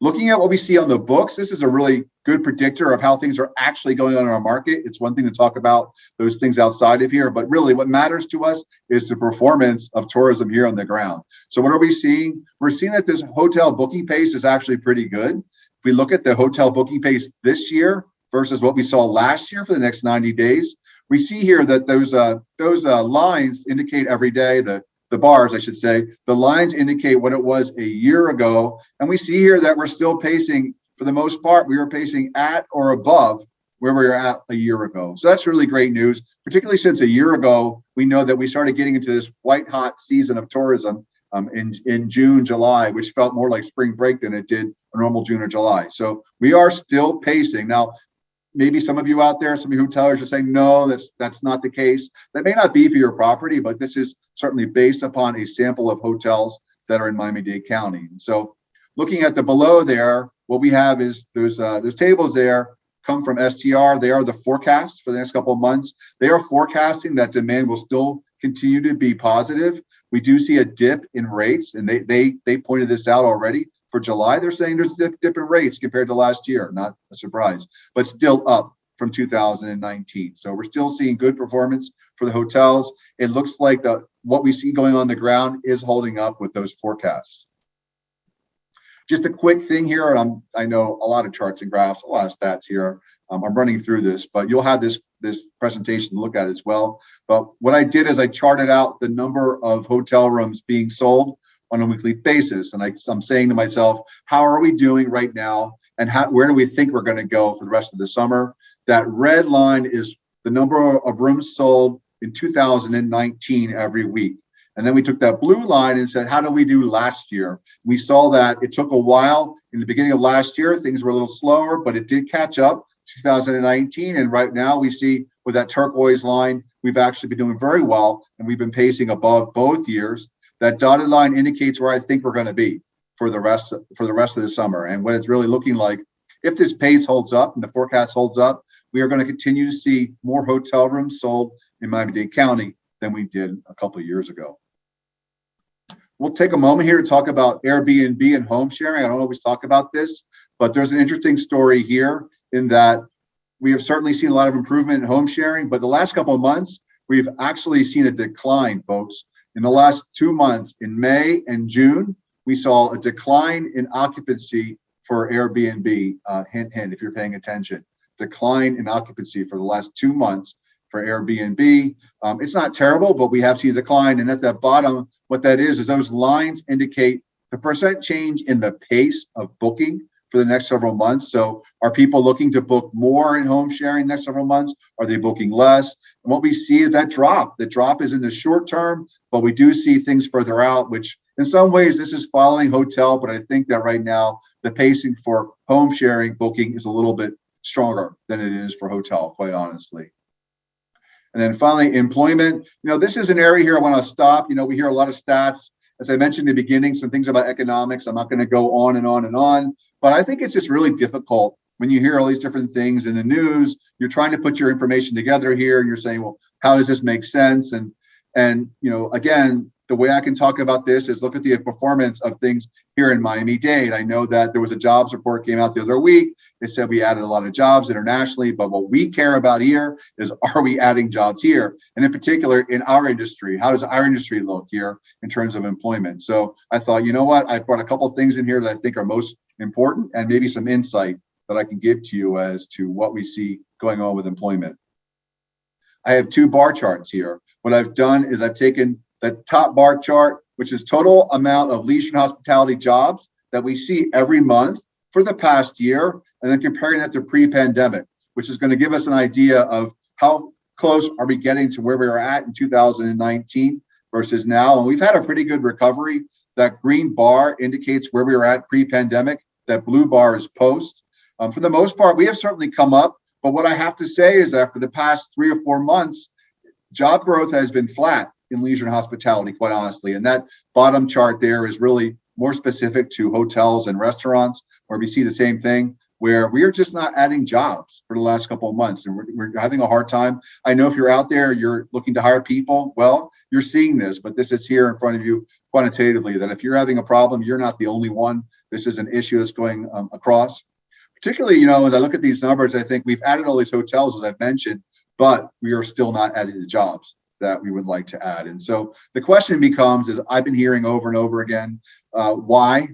Looking at what we see on the books, this is a really good predictor of how things are actually going on in our market. It's one thing to talk about those things outside of here, but really what matters to us is the performance of tourism here on the ground. So what are we seeing? We're seeing that this hotel booking pace is actually pretty good. If we look at the hotel booking pace this year versus what we saw last year for the next 90 days, we see here that those lines indicate every day, the bars, I should say, the lines indicate what it was a year ago. And we see here that we're still pacing, for the most part, we are pacing at or above where we were at a year ago. So that's really great news, particularly since a year ago, we know that we started getting into this white hot season of tourism in June, July, which felt more like spring break than it did a normal June or July. So we are still pacing. Now, maybe some of you out there, some of you hoteliers are saying, no, that's not the case. That may not be for your property, but this is certainly based upon a sample of hotels that are in Miami-Dade County. And so looking at the below there, what we have is those tables there come from STR. They are the forecast for the next couple of months. They are forecasting that demand will still continue to be positive. We do see a dip in rates, and they pointed this out already. For July, they're saying there's a dip in rates compared to last year, not a surprise, but still up from 2019. So we're still seeing good performance for the hotels. It looks like what we see going on the ground is holding up with those forecasts. Just a quick thing here, and I know a lot of charts and graphs, a lot of stats here. I'm running through this, but you'll have this presentation to look at as well. But what I did is I charted out the number of hotel rooms being sold on a weekly basis. And I'm saying to myself, how are we doing right now? And where do we think we're going to go for the rest of the summer? That red line is the number of rooms sold in 2019 every week. And then we took that blue line and said, how did we do last year? We saw that it took a while. In the beginning of last year, things were a little slower, but it did catch up 2019. And right now we see with that turquoise line, we've actually been doing very well. And we've been pacing above both years. That dotted line indicates where I think we're going to be for the rest of the summer. And what it's really looking like, if this pace holds up and the forecast holds up, we are going to continue to see more hotel rooms sold in Miami-Dade County than we did a couple of years ago. We'll take a moment here to talk about Airbnb and home sharing. I don't always talk about this, but there's an interesting story here in that we have certainly seen a lot of improvement in home sharing, but the last couple of months, we've actually seen a decline, folks. In the last 2 months, in May and June, we saw a decline in occupancy for Airbnb. Hint, hint, if you're paying attention, decline in occupancy for the last 2 months for Airbnb. It's not terrible, but we have seen a decline. And at the bottom, what that is those lines indicate the percent change in the pace of booking for the next several months. So are people looking to book more in home sharing next several months? Are they booking less? And what we see is that drop. The drop is in the short term, but we do see things further out, which in some ways this is following hotel, but I think that right now the pacing for home sharing booking is a little bit stronger than it is for hotel, quite honestly. And then finally, employment. This is an area here I want to stop. We hear a lot of stats. As I mentioned in the beginning, some things about economics. I'm not going to go on and on and on, but I think it's just really difficult when you hear all these different things in the news. You're trying to put your information together here, and you're saying, well, how does this make sense? And again, the way I can talk about this is look at the performance of things here in Miami-Dade. I know that there was a jobs report came out the other week. It said we added a lot of jobs internationally, but what we care about here is, are we adding jobs here? And in particular, in our industry, how does our industry look here in terms of employment? So I thought, you know what? I brought a couple of things in here that I think are most important and maybe some insight that I can give to you as to what we see going on with employment. I have 2 bar charts here. What I've done is I've taken the top bar chart, which is total amount of leisure and hospitality jobs that we see every month for the past year, and then comparing that to pre-pandemic, which is going to give us an idea of how close are we getting to where we were at in 2019 versus now. And we've had a pretty good recovery. That green bar indicates where we were at pre-pandemic. That blue bar is post. For the most part, we have certainly come up. But what I have to say is that for the past 3 or 4 months, job growth has been flat in leisure and hospitality, quite honestly. And that bottom chart there is really more specific to hotels and restaurants, where we see the same thing, where we are just not adding jobs for the last couple of months. And we're having a hard time. I know if you're out there, you're looking to hire people, well, you're seeing this, but this is here in front of you quantitatively, that if you're having a problem, you're not the only one. This is an issue that's going across. Particularly, as I look at these numbers, I think we've added all these hotels, as I've mentioned, but we are still not adding the jobs that we would like to add. And so the question becomes, is I've been hearing over and over again, why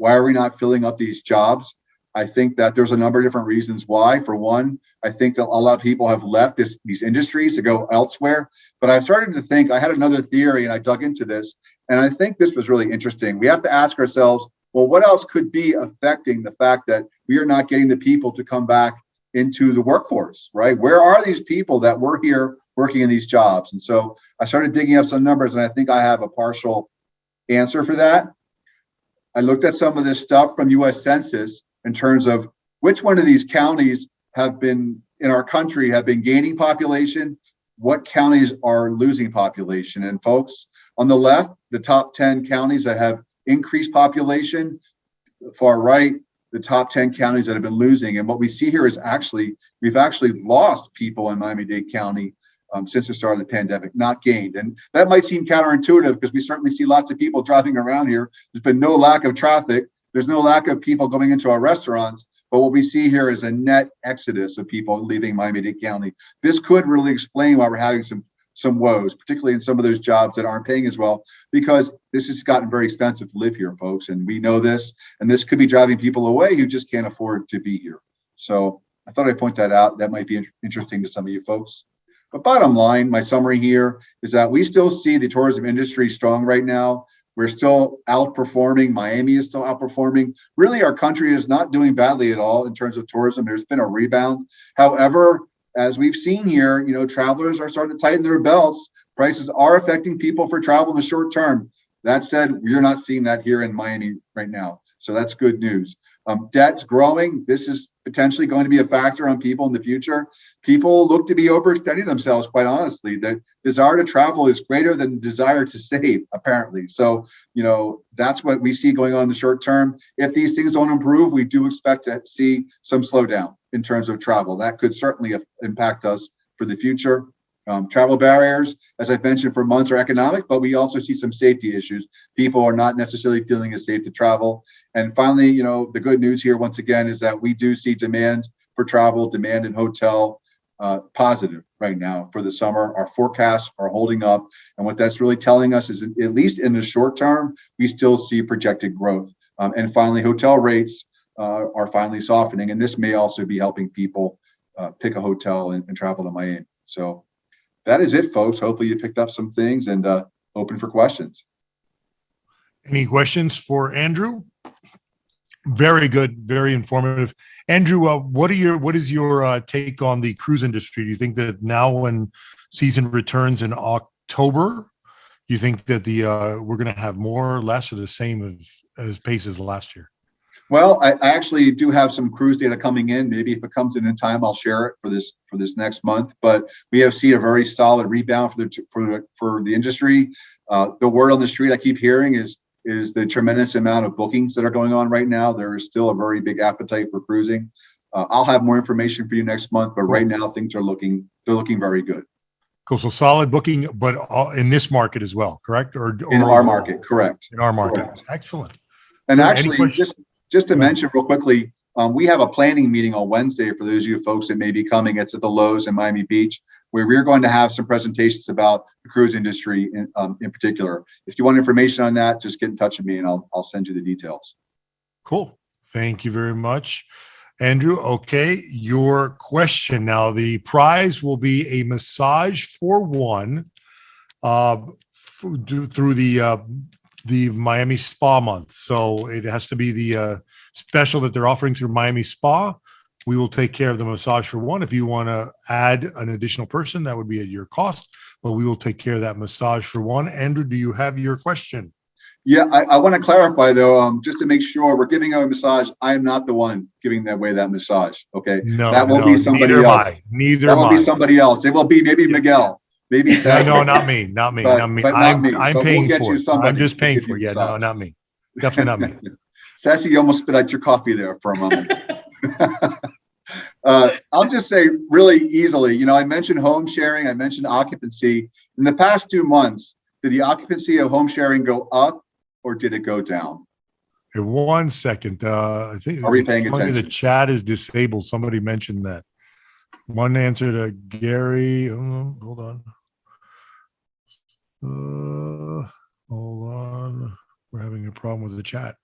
are we not filling up these jobs? I think that there's a number of different reasons why. For one, I think that a lot of people have left these industries to go elsewhere. But I've started to think, I had another theory and I dug into this, and I think this was really interesting. We have to ask ourselves, well, what else could be affecting the fact that we are not getting the people to come back into the workforce, right? Where are these people that were here working in these jobs? And so I started digging up some numbers, and I think I have a partial answer for that. I looked at some of this stuff from US Census in terms of which one of these counties have been in our country have been gaining population, what counties are losing population. And folks, on the left, the top 10 counties that have increased population, far right, the top 10 counties that have been losing. And what we see here is we've actually lost people in Miami-Dade County since the start of the pandemic, not gained. And that might seem counterintuitive because we certainly see lots of people driving around here. There's been no lack of traffic. There's no lack of people going into our restaurants. But what we see here is a net exodus of people leaving Miami-Dade County. This could really explain why we're having some woes, particularly in some of those jobs that aren't paying as well, because this has gotten very expensive to live here, folks. And we know this, and this could be driving people away who just can't afford to be here. So I thought I'd point that out. That might be interesting to some of you folks. But bottom line, my summary here is that we still see the tourism industry strong right now. We're still outperforming. Miami is still outperforming. Really, our country is not doing badly at all in terms of tourism. There's been a rebound. However, as we've seen here, travelers are starting to tighten their belts. Prices are affecting people for travel in the short term. That said, we're not seeing that here in Miami right now. So that's good news. Debt's growing. This is potentially going to be a factor on people in the future. People look to be overextending themselves, quite honestly. The desire to travel is greater than the desire to save, apparently. So, that's what we see going on in the short term. If these things don't improve, we do expect to see some slowdown in terms of travel. That could certainly impact us for the future. Travel barriers, as I've mentioned for months, are economic, but we also see some safety issues. People are not necessarily feeling as safe to travel. And finally, the good news here, once again, is that we do see demand for travel, demand in hotel, positive right now for the summer. Our forecasts are holding up. And what that's really telling us is, at least in the short term, we still see projected growth. And finally, hotel rates are finally softening. And this may also be helping people pick a hotel and travel to Miami. So that is it, folks. Hopefully you picked up some things, and open for questions. Any questions for Andrew? Very good, very informative. Andrew, what is your take on the cruise industry? Do you think that now, when season returns in October, you think that we're going to have more or less of the same as pace as last year? Well, I actually do have some cruise data coming in. Maybe if it comes in time, I'll share it for this next month. But we have seen a very solid rebound for the industry. The word on the street I keep hearing is the tremendous amount of bookings that are going on right now. There is still a very big appetite for cruising. I'll have more information for you next month, but right now things are looking very good. Cool. So solid booking, but in this market as well, correct? Or in our market, correct. In our market, correct. Excellent. And Good. actually, just to mention real quickly, we have a planning meeting on Wednesday for those of you folks that may be coming. It's at the Lowe's in Miami Beach, where we're going to have some presentations about the cruise industry in particular. If you want information on that, just get in touch with me and I'll send you the details. Cool. Thank you very much, Andrew. Okay, your question now. The prize will be a massage for one through the Miami Spa month. So it has to be the special that they're offering through Miami Spa. We will take care of the massage for one. If you want to add an additional person, that would be at your cost, but we will take care of that massage for one. Andrew, do you have your question? Yeah, I want to clarify though, just to make sure we're giving a massage. I am not the one giving away that massage. Okay, No, that will be somebody else. That will be somebody else. It will be maybe Miguel. Maybe no, not me. I'm paying for it. I'm just paying for it. Yeah, no, not me. Definitely not me. Sassy, you almost spit out your coffee there for a moment. I'll just say really easily, I mentioned home sharing, I mentioned occupancy. In the past 2 months, did the occupancy of home sharing go up or did it go down? Hey, 1 second. I think are we paying attention? The chat is disabled. Somebody mentioned that. One answer to Gary. Hold on. Hold on. We're having a problem with the chat.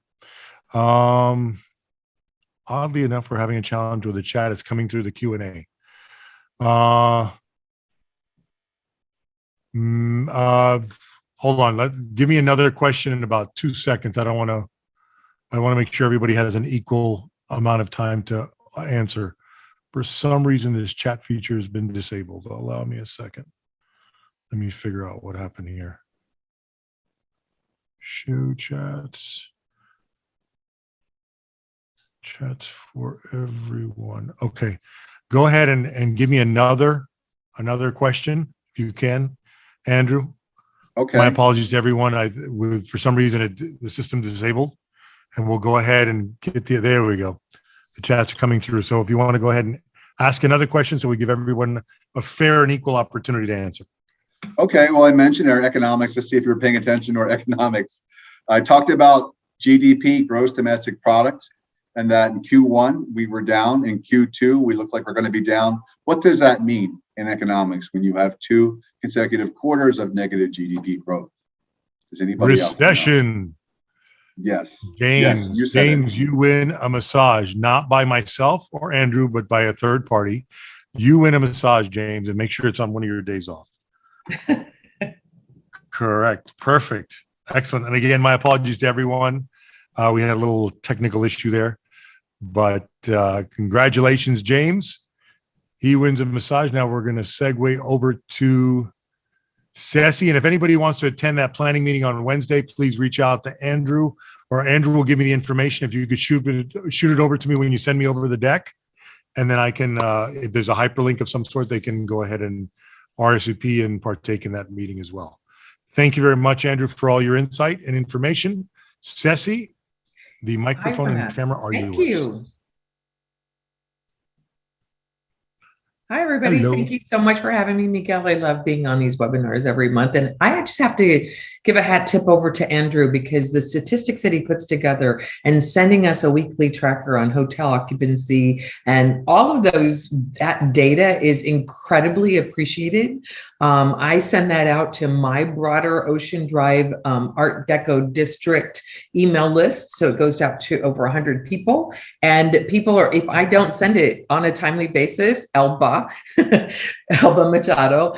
Oddly enough, we're having a challenge with the chat. It's coming through the Q&A. Hold on. Give me another question in about 2 seconds. I want to make sure everybody has an equal amount of time to answer. For some reason, this chat feature has been disabled. Allow me a second. Let me figure out what happened here. Show chats. Chats for everyone. Okay. Go ahead and give me another question if you can, Andrew. Okay. My apologies to everyone. For some reason, the system disabled, and we'll go ahead and there we go. The chats are coming through. So if you want to go ahead and ask another question so we give everyone a fair and equal opportunity to answer. Okay, well, I mentioned our economics. Let's see if you're paying attention to our economics. I talked about GDP, gross domestic product, and that in Q1 we were down. In Q2 we look like we're going to be down. What does that mean in economics when you have 2 consecutive quarters of negative GDP growth? Does anybody Recession. Else know? Yes. James, yes, you win a massage, not by myself or Andrew, but by a third party. You win a massage, James, and make sure it's on one of your days off. Correct. Perfect. Excellent. And again, my apologies to everyone. We had a little technical issue there, but congratulations, James. He wins a massage. Now we're going to segue over to Ceci. And if anybody wants to attend that planning meeting on Wednesday, please reach out to Andrew, or Andrew will give me the information. If you could shoot it over to me when you send me over the deck. And then I can, if there's a hyperlink of some sort, they can go ahead and RSVP and partake in that meeting as well. Thank you very much, Andrew, for all your insight and information. Ceci, the microphone and camera are yours. Thank you. Hi, everybody. Hello. Thank you so much for having me, Miguel. I love being on these webinars every month. And I just have to give a hat tip over to Andrew, because the statistics that he puts together and sending us a weekly tracker on hotel occupancy and all of that data is incredibly appreciated. I send that out to my broader Ocean Drive Art Deco district email list. So it goes out to over 100 people. And people are, if I don't send it on a timely basis, Elba Machado,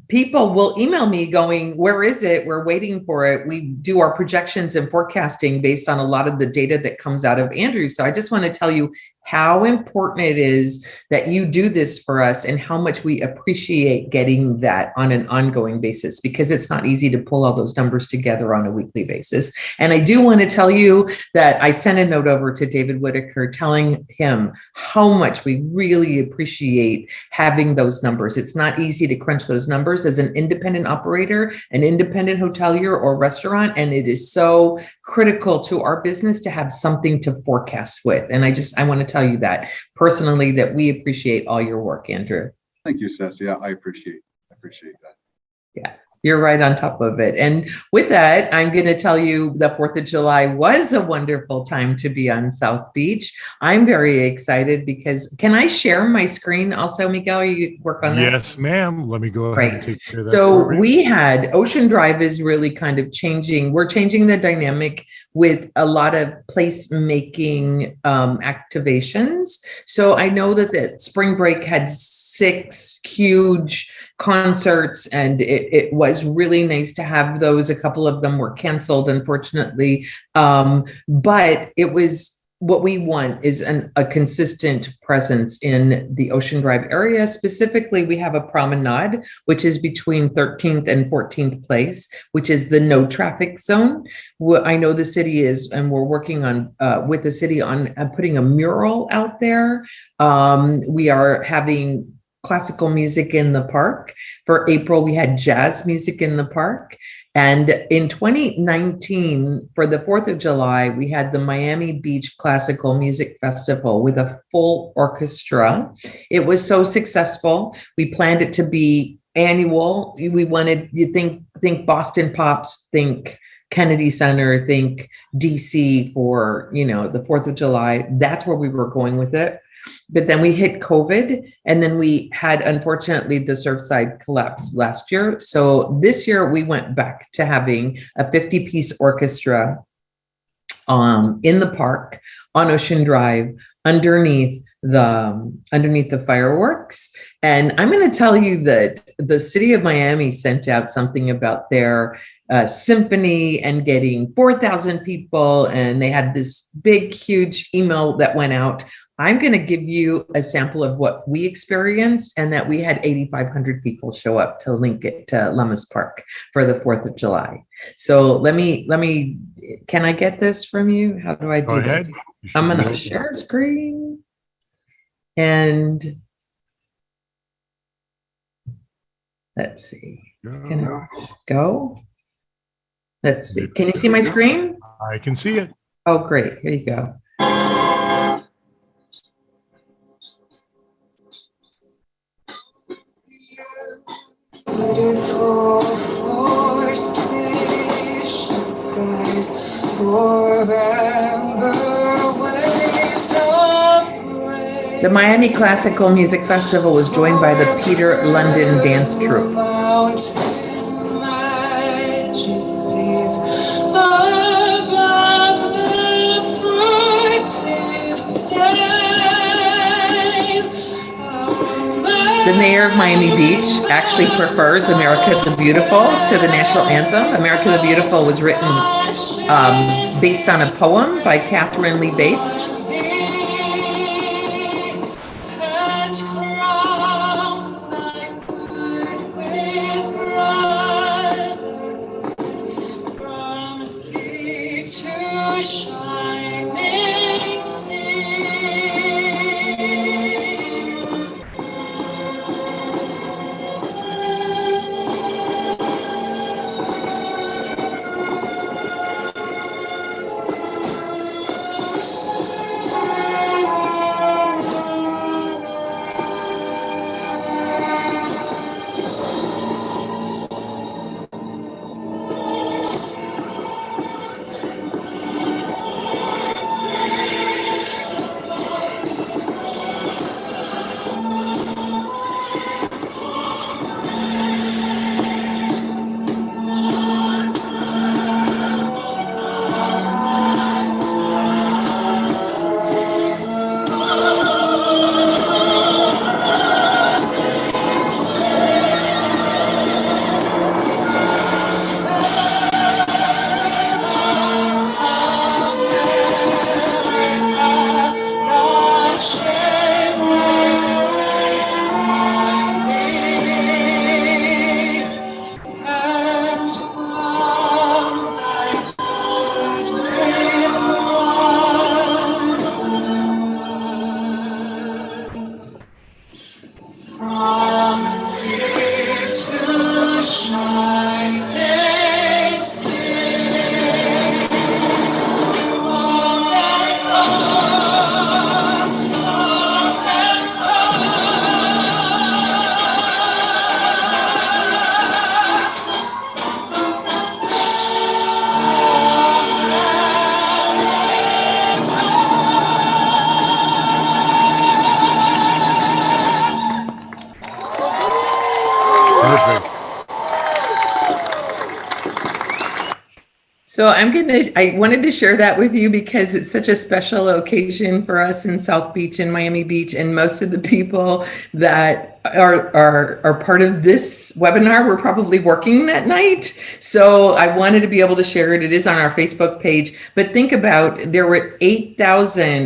people will email me going, where is it? We're waiting for it. We do our projections and forecasting based on a lot of the data that comes out of Andrew. So I just want to tell you how important it is that you do this for us and how much we appreciate getting that on an ongoing basis, because it's not easy to pull all those numbers together on a weekly basis. And I do want to tell you that I sent a note over to David Whitaker telling him how much we really appreciate having those numbers. It's not easy to crunch those numbers as an independent operator, an independent hotelier or restaurant, and it is so critical to our business to have something to forecast with. And I want to tell you that personally, that we appreciate all your work, Andrew. Thank you, Ceci. Yeah, I appreciate that. Yeah, you're right on top of it. And with that, I'm going to tell you the 4th of July was a wonderful time to be on South Beach. I'm very excited because, can I share my screen also, Miguel? You work on that? Yes, ma'am. Let me go ahead and take care of that. So we had Ocean Drive is really kind of changing. We're changing the dynamic with a lot of placemaking activations. So I know that Spring Break had 6 huge concerts, and it was really nice to have those. A couple of them were canceled, unfortunately, but it was, what we want is a consistent presence in the Ocean Drive area. Specifically, we have a promenade, which is between 13th and 14th place, which is the no traffic zone. I know the city is, and we're working on with the city on putting a mural out there. We are having classical music in the park. For April, we had jazz music in the park. And in 2019, for the 4th of July, we had the Miami Beach Classical Music Festival with a full orchestra. It was so successful. We planned it to be annual. We wanted, you think Boston Pops, think Kennedy Center, think DC for, the 4th of July. That's where we were going with it. But then we hit COVID, and then we had, unfortunately, the Surfside collapse last year. So this year we went back to having a 50-piece orchestra in the park on Ocean Drive underneath the fireworks. And I'm going to tell you that the city of Miami sent out something about their symphony and getting 4,000 people, and they had this big, huge email that went out. I'm going to give you a sample of what we experienced, and that we had 8,500 people show up to link it to Lummis Park for the 4th of July. So let me, can I get this from you? How do I do Go ahead. this? I'm going to share a screen, and let's see. Can I go? Let's see. Can you see my screen? I can see it. Oh, great. Here you go. Beautiful for spacious skies, for amber waves of gray. The Miami Classical Music Festival was joined by the Peter London Dance Troupe. Mountain majesties above the fruited plain. The mayor of Miami Beach actually prefers America the Beautiful to the national anthem. America the Beautiful was written based on a poem by Catherine Lee Bates. And crown thy good with brotherhood, from sea to shining sea. From sea to shining sea. Perfect. So I wanted to share that with you because it's such a special occasion for us in South Beach and Miami Beach, and most of the people that are part of this webinar were probably working that night. So I wanted to be able to share it. It is on our Facebook page, but think about, there were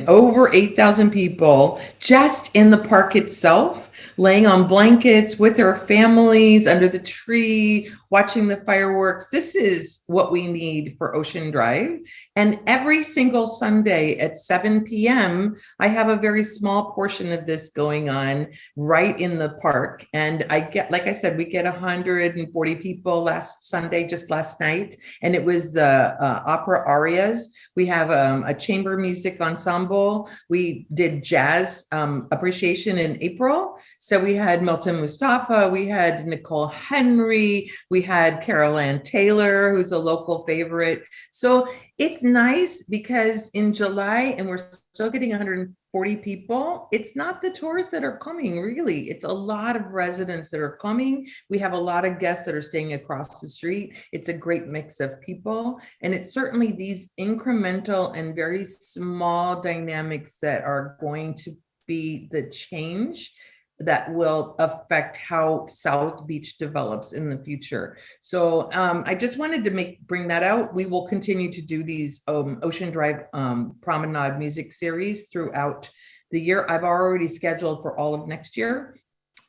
over 8,000 people just in the park itself, laying on blankets with their families under the tree, watching the fireworks. This is what we need for Ocean Drive. And every single Sunday at 7 p.m., I have a very small portion of this going on right in the park. And I get, like I said, we get 140 people last Sunday, just last night. And it was the opera arias. We have a chamber music ensemble. We did jazz appreciation in April. So we had Milton Mustafa, we had Nicole Henry, we had Carol Ann Taylor, who's a local favorite. So it's nice because in July, and we're still getting 140 people, it's not the tourists that are coming, really. It's a lot of residents that are coming. We have a lot of guests that are staying across the street. It's a great mix of people. And it's certainly these incremental and very small dynamics that are going to be the change that will affect how South Beach develops in the future. So I just wanted to bring that out. We will continue to do these Ocean Drive Promenade music series throughout the year. I've already scheduled for all of next year.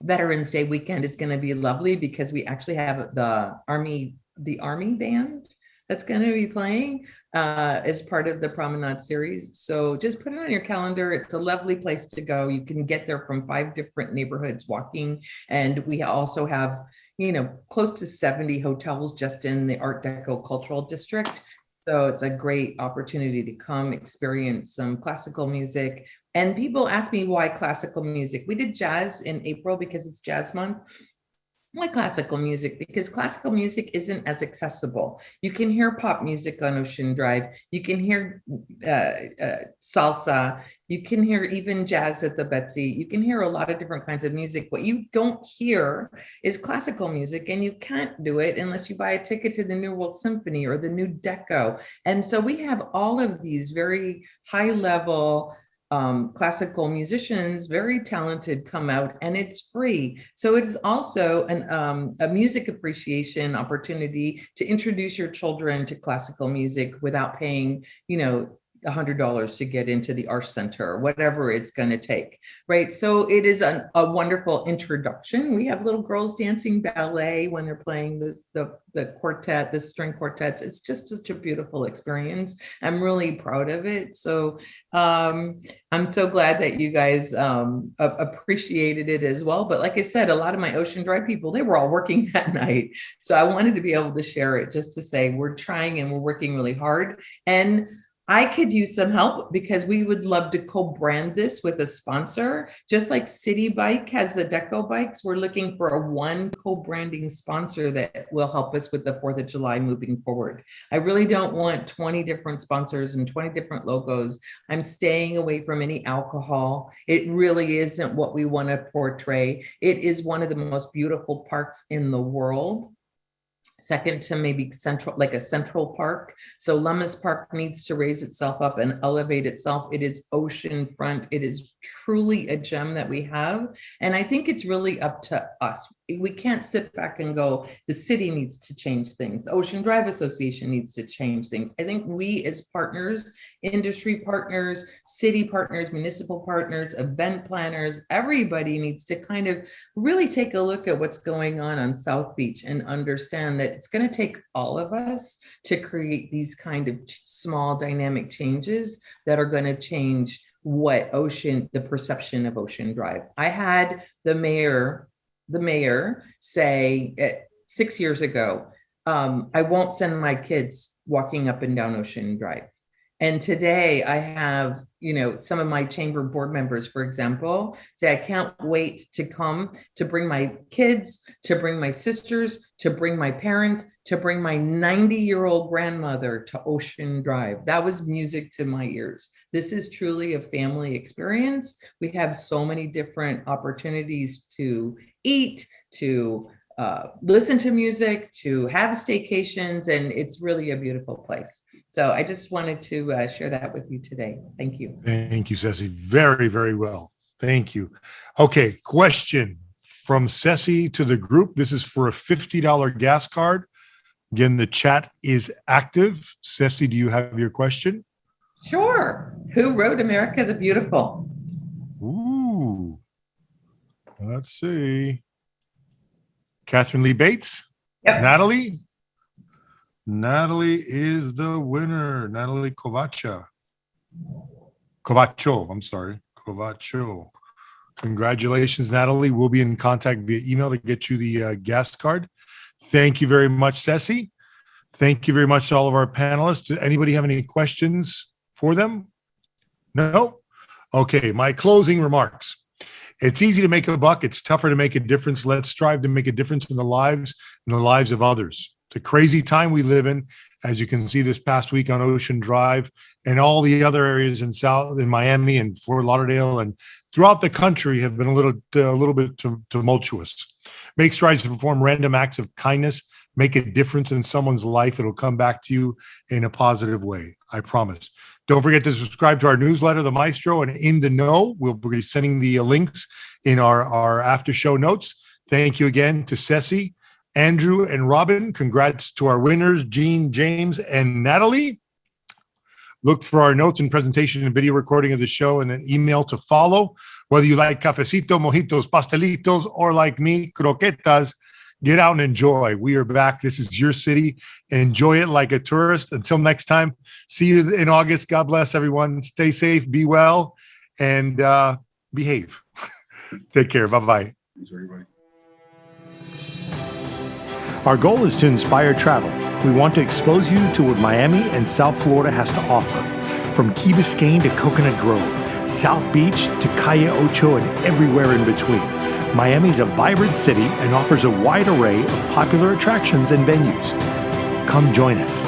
Veterans Day weekend is going to be lovely because we actually have the Army band that's going to be playing as part of the Promenade series. So just put it on your calendar. It's a lovely place to go. You can get there from 5 different neighborhoods walking. And we also have, close to 70 hotels just in the Art Deco Cultural District. So it's a great opportunity to come experience some classical music. And people ask me why classical music. We did jazz in April because it's Jazz Month. Why classical music? Because classical music isn't as accessible. You can hear pop music on Ocean Drive. You can hear salsa. You can hear even jazz at the Betsy. You can hear a lot of different kinds of music. What you don't hear is classical music, and you can't do it unless you buy a ticket to the New World Symphony or the New Deco. And so we have all of these very high level classical musicians, very talented, come out, and it's free. So it is also a music appreciation opportunity to introduce your children to classical music without paying, $100 to get into the Art Center or whatever it's going to take, right? So it is a wonderful introduction. We have little girls dancing ballet when they're playing the quartet, the string quartets. It's just such a beautiful experience. I'm really proud of it. So I'm so glad that you guys appreciated it as well. But like I said, a lot of my Ocean Drive people, they were all working that night. So I wanted to be able to share it just to say we're trying and we're working really hard. And I could use some help because we would love to co-brand this with a sponsor. Just like City Bike has the Deco bikes, we're looking for a one co-branding sponsor that will help us with the 4th of July moving forward. I really don't want 20 different sponsors and 20 different logos. I'm staying away from any alcohol. It really isn't what we want to portray. It is one of the most beautiful parks in the world. Second to maybe Central, like a Central Park. So Lummis Park needs to raise itself up and elevate itself. It is oceanfront. It is truly a gem that we have. And I think it's really up to us. We can't sit back and go, the city needs to change things. The Ocean Drive Association needs to change things. I think we as partners, industry partners, city partners, municipal partners, event planners, everybody needs to kind of really take a look at what's going on South Beach and understand that it's going to take all of us to create these kind of small dynamic changes that are going to change the perception of Ocean Drive. I had the mayor say 6 years ago, I won't send my kids walking up and down Ocean Drive. And today I have, some of my chamber board members, for example, say, I can't wait to come to bring my kids, to bring my sisters, to bring my parents, to bring my 90-year-old grandmother to Ocean Drive. That was music to my ears. This is truly a family experience. We have so many different opportunities to eat, to listen to music, to have staycations, and it's really a beautiful place. So I just wanted to share that with you today. Thank you. Thank you, Ceci. Very, very well. Thank you. Okay, question from Ceci to the group. This is for a $50 gas card. Again, the chat is active. Ceci, do you have your question? Sure. Who wrote America the Beautiful? Ooh. Let's see. Catherine Lee Bates. Yep. Natalie is the winner. Natalie Covacho. I'm sorry. Covacho. Congratulations, Natalie. We'll be in contact via email to get you the gas card. Thank you very much, Ceci. Thank you very much to all of our panelists. Does anybody have any questions for them? No? Okay, my closing remarks. It's easy to make a buck. It's tougher to make a difference. Let's strive to make a difference in the lives of others. It's a crazy time we live in, as you can see this past week on Ocean Drive and all the other areas in Miami and Fort Lauderdale and throughout the country have been a little bit tumultuous. Make strides to perform random acts of kindness. Make a difference in someone's life. It'll come back to you in a positive way. I promise. Don't forget to subscribe to our newsletter, The Maestro, and In the Know. We'll be sending the links in our after show notes. Thank you again to Ceci, Andrew, and Robin. Congrats to our winners, Jean, James, and Natalie. Look for our notes and presentation and video recording of the show and an email to follow. Whether you like cafecito, mojitos, pastelitos, or like me, croquetas, get out and enjoy. We are back. This is your city. Enjoy it like a tourist. Until next time, see you in August. God bless everyone. Stay safe, be well, and behave. Take care. Bye-bye. Thanks, everybody. Our goal is to inspire travel. We want to expose you to what Miami and South Florida has to offer. From Key Biscayne to Coconut Grove, South Beach to Calle Ocho, and everywhere in between. Miami's a vibrant city and offers a wide array of popular attractions and venues. Come join us.